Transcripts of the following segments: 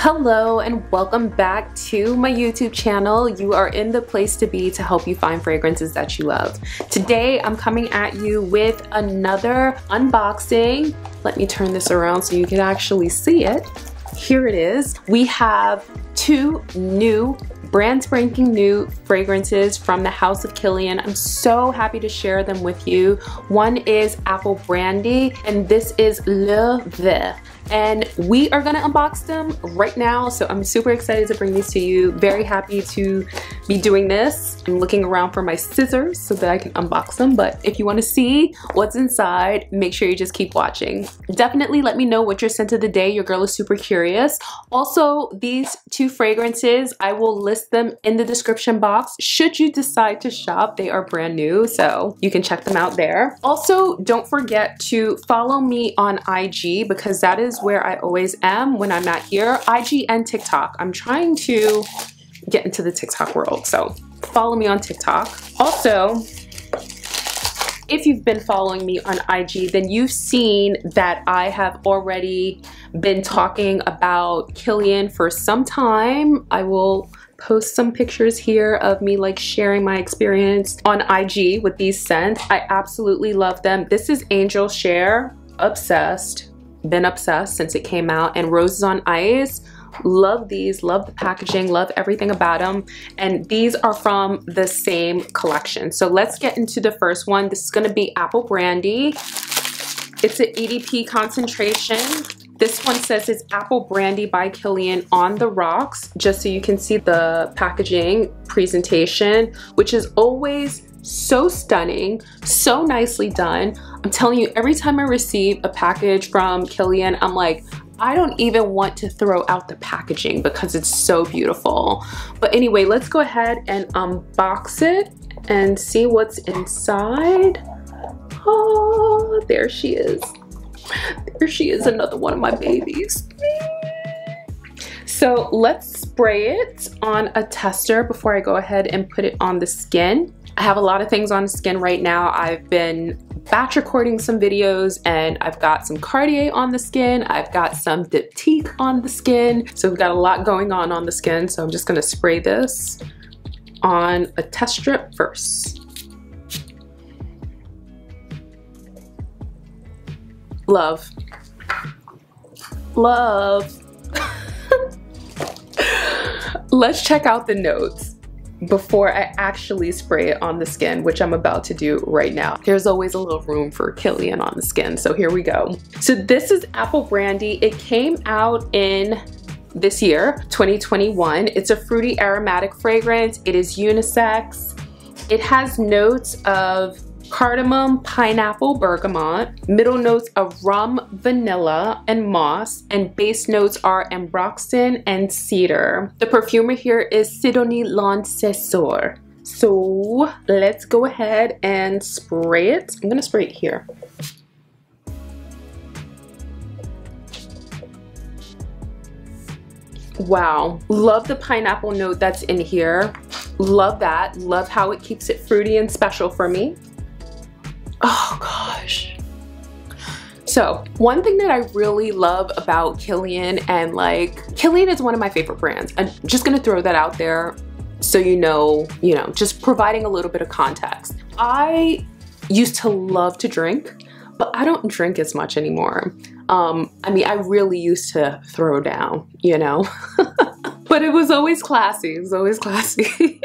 Hello and welcome back to my YouTube channel. You are in the place to be to help you find fragrances that you love. Today I'm coming at you with another unboxing. Let me turn this around so you can actually see it. Here it is. We have two new brand spanking new fragrances from the house of Kilian. I'm so happy to share them with you. One is Apple Brandy and this is Le Verte. And we are gonna unbox them right now, so I'm super excited to bring these to you. Very happy to be doing this. I'm looking around for my scissors so that I can unbox them, but if you want to see what's inside, make sure you just keep watching. Definitely let me know what your scent of the day. Your girl is super curious. Also, these two fragrances, I will list them in the description box. Should you decide to shop, they are brand new, so you can check them out there. Also, don't forget to follow me on IG because that is where I always am when I'm not here. IG and TikTok. I'm trying to get into the TikTok world, so follow me on TikTok. Also, if you've been following me on IG, then you've seen that I have already been talking about Kilian for some time. I will post some pictures here of me like sharing my experience on IG with these scents. I absolutely love them. This is Angel Share. Obsessed. Been obsessed since it came out. And Roses on Ice. Love these, love the packaging, love everything about them. And these are from the same collection. So let's get into the first one. This is going to be Apple Brandy. It's an EDP concentration. This one says it's Apple Brandy by Kilian on the rocks, just so you can see the packaging presentation, which is always so stunning, so nicely done. I'm telling you, every time I receive a package from Kilian, I'm like, I don't even want to throw out the packaging because it's so beautiful. But anyway, let's go ahead and unbox it and see what's inside. Oh, there she is. There she is, another one of my babies. So let's spray it on a tester before I go ahead and put it on the skin. I have a lot of things on the skin right now. I've been batch recording some videos and I've got some Cartier on the skin. I've got some Diptyque on the skin. So we've got a lot going on the skin. So I'm just gonna spray this on a test strip first. Love. Love. Let's check out the notes before I actually spray it on the skin, which I'm about to do right now. There's always a little room for Kilian on the skin, so here we go. So this is Apple Brandy. It came out in this year, 2021. It's a fruity aromatic fragrance. It is unisex. It has notes of cardamom, pineapple, bergamot, middle notes of rum, vanilla, and moss, and base notes are ambroxan and cedar. The perfumer here is Sidonie Lancesor. So let's go ahead and spray it. I'm gonna spray it here. Wow, love the pineapple note that's in here. Love that, love how it keeps it fruity and special for me. Oh gosh. So one thing that I really love about Kilian, and like Kilian is one of my favorite brands. I'm just gonna throw that out there so you know, just providing a little bit of context. I used to love to drink, but I don't drink as much anymore. I mean, I really used to throw down, but it was always classy. It was always classy.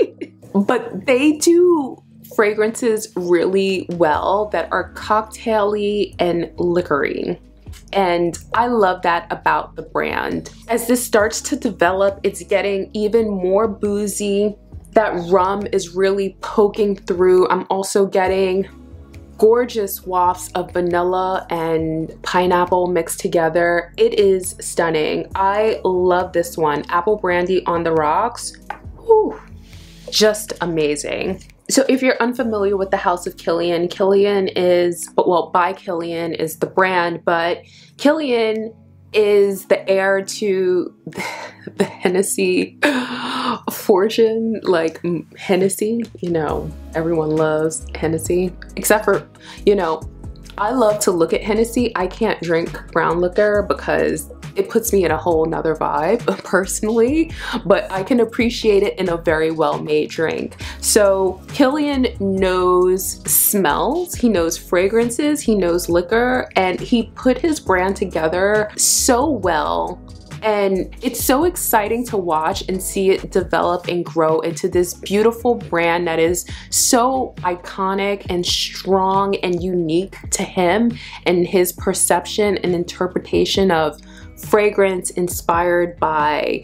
But they do fragrances really well that are cocktaily and liquory. And I love that about the brand. As this starts to develop, it's getting even more boozy. That rum is really poking through. I'm also getting gorgeous wafts of vanilla and pineapple mixed together. It is stunning. I love this one. Apple Brandy on the rocks. Whew, just amazing. So if you're unfamiliar with the house of Kilian, Kilian is, well, by Kilian is the brand, but Kilian is the heir to the Hennessy fortune, like Hennessy, everyone loves Hennessy, except for, I love to look at Hennessy. I can't drink brown liquor because it puts me in a whole nother vibe personally, but I can appreciate it in a very well-made drink. So Kilian knows smells, he knows fragrances, he knows liquor, and he put his brand together so well. And it's so exciting to watch and see it develop and grow into this beautiful brand that is so iconic and strong and unique to him and his perception and interpretation of fragrance inspired by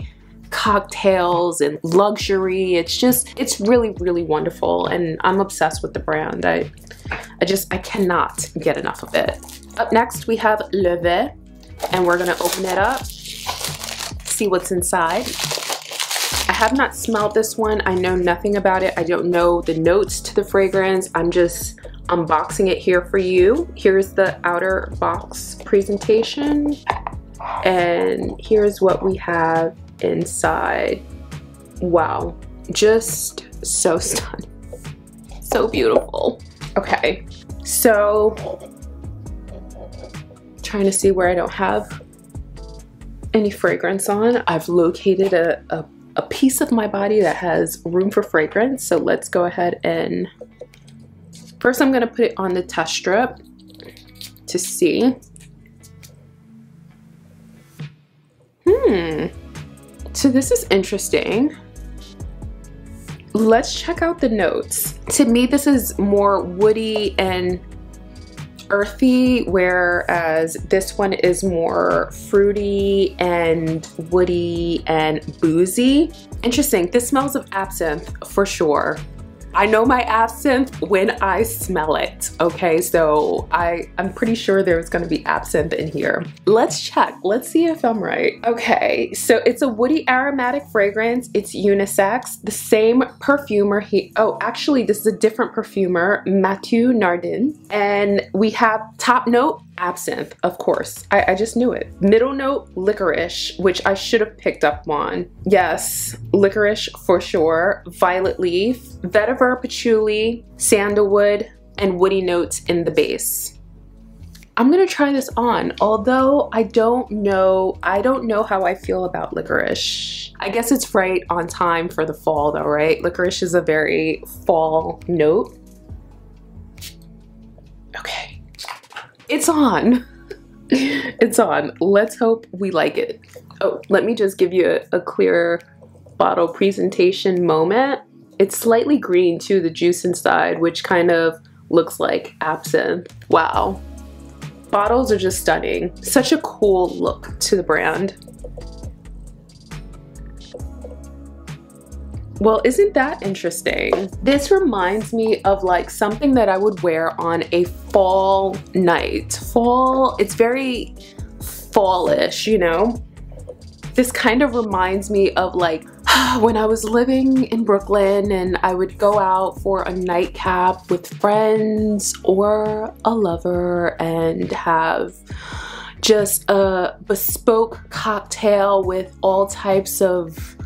cocktails and luxury. It's really, really wonderful, and I'm obsessed with the brand. I cannot get enough of it. Up next we have Verte, and we're gonna open it up, see what's inside. I have not smelled this one. I know nothing about it. I don't know the notes to the fragrance. I'm just unboxing it here for you. Here's the outer box presentation, and here's what we have inside. Wow, just so stunning, so beautiful. Okay, so trying to see where I don't have any fragrance on. I've located a piece of my body that has room for fragrance, so let's go ahead and first I'm gonna put it on the test strip to see. So this is interesting. Let's check out the notes. To me, this is more woody and earthy, whereas this one is more fruity and woody and boozy. Interesting. This smells of absinthe for sure. I know my absinthe when I smell it, okay? So I'm pretty sure there's gonna be absinthe in here. Let's check, let's see if I'm right. Okay, so it's a woody aromatic fragrance. It's unisex. The same perfumer, oh, actually this is a different perfumer, Mathieu Nardin. And we have top note, absinthe, of course. I just knew it. Middle note, licorice, which I should have picked up on. Yes, licorice for sure. Violet leaf, vetiver, patchouli, sandalwood, and woody notes in the base. I'm gonna try this on, although I don't know how I feel about licorice. I guess it's right on time for the fall though, right? Licorice is a very fall note. Okay. It's on. It's on. Let's hope we like it. Oh, let me just give you a clear bottle presentation moment. It's slightly green too, the juice inside, which kind of looks like absinthe. Wow. Bottles are just stunning. Such a cool look to the brand. Well, isn't that interesting? This reminds me of like something that I would wear on a fall night. Fall, it's very fallish, you know? This kind of reminds me of like when I was living in Brooklyn and I would go out for a nightcap with friends or a lover and have just a bespoke cocktail with all types of,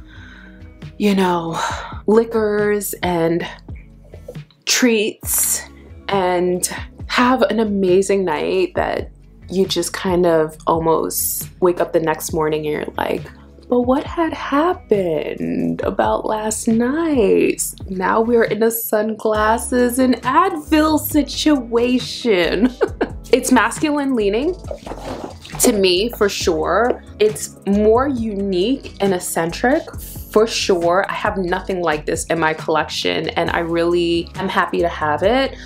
you know, liquors and treats and have an amazing night that you just kind of almost wake up the next morning and you're like, but what had happened about last night? Now we're in a sunglasses and Advil situation. It's masculine leaning to me for sure. It's more unique and eccentric for sure. I have nothing like this in my collection and I really am happy to have it.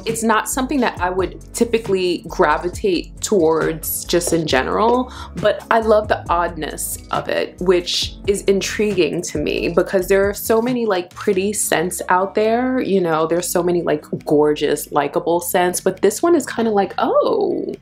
It's not something that I would typically gravitate towards just in general, but I love the oddness of it, which is intriguing to me because there are so many like pretty scents out there, you know, there's so many like gorgeous, likable scents, but this one is kind of like, oh,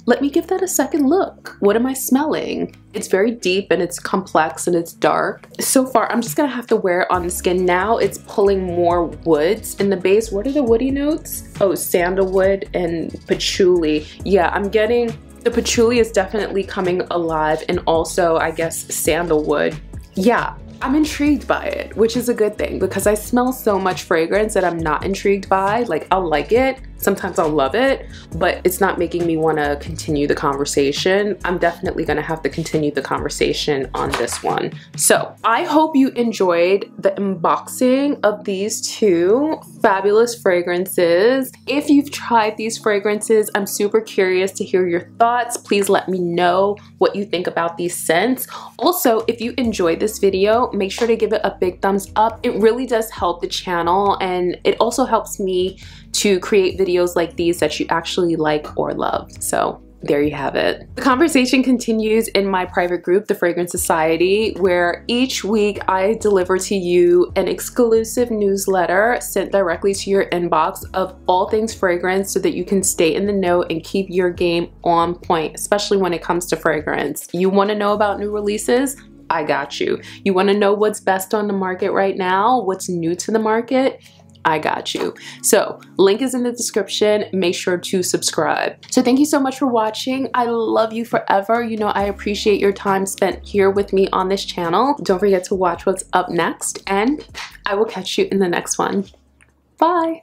let me give that a second look. What am I smelling? It's very deep and it's complex and it's dark. So far, I'm just gonna have to wear it on the skin. Now it's pulling more woods in the base. What are the woody notes? Oh, sandalwood and patchouli. Yeah, I'm getting, the patchouli is definitely coming alive and also, I guess, sandalwood. Yeah, I'm intrigued by it, which is a good thing because I smell so much fragrance that I'm not intrigued by. Like, I'll like it, Sometimes I'll love it, but it's not making me want to continue the conversation. I'm definitely going to have to continue the conversation on this one. So I hope you enjoyed the unboxing of these two fabulous fragrances. If you've tried these fragrances, I'm super curious to hear your thoughts. Please let me know what you think about these scents. Also, if you enjoyed this video, make sure to give it a big thumbs up. It really does help the channel, and it also helps me to create videos like these that you actually like or love. So there you have it. The conversation continues in my private group, the Fragrance Society, where each week I deliver to you an exclusive newsletter sent directly to your inbox of all things fragrance so that you can stay in the know and keep your game on point, especially when it comes to fragrance. You want to know about new releases? I got you. You want to know what's best on the market right now? What's new to the market? I got you. So link is in the description. Make sure to subscribe. So thank you so much for watching. I love you forever. You know, I appreciate your time spent here with me on this channel. Don't forget to watch what's up next, and I will catch you in the next one. Bye.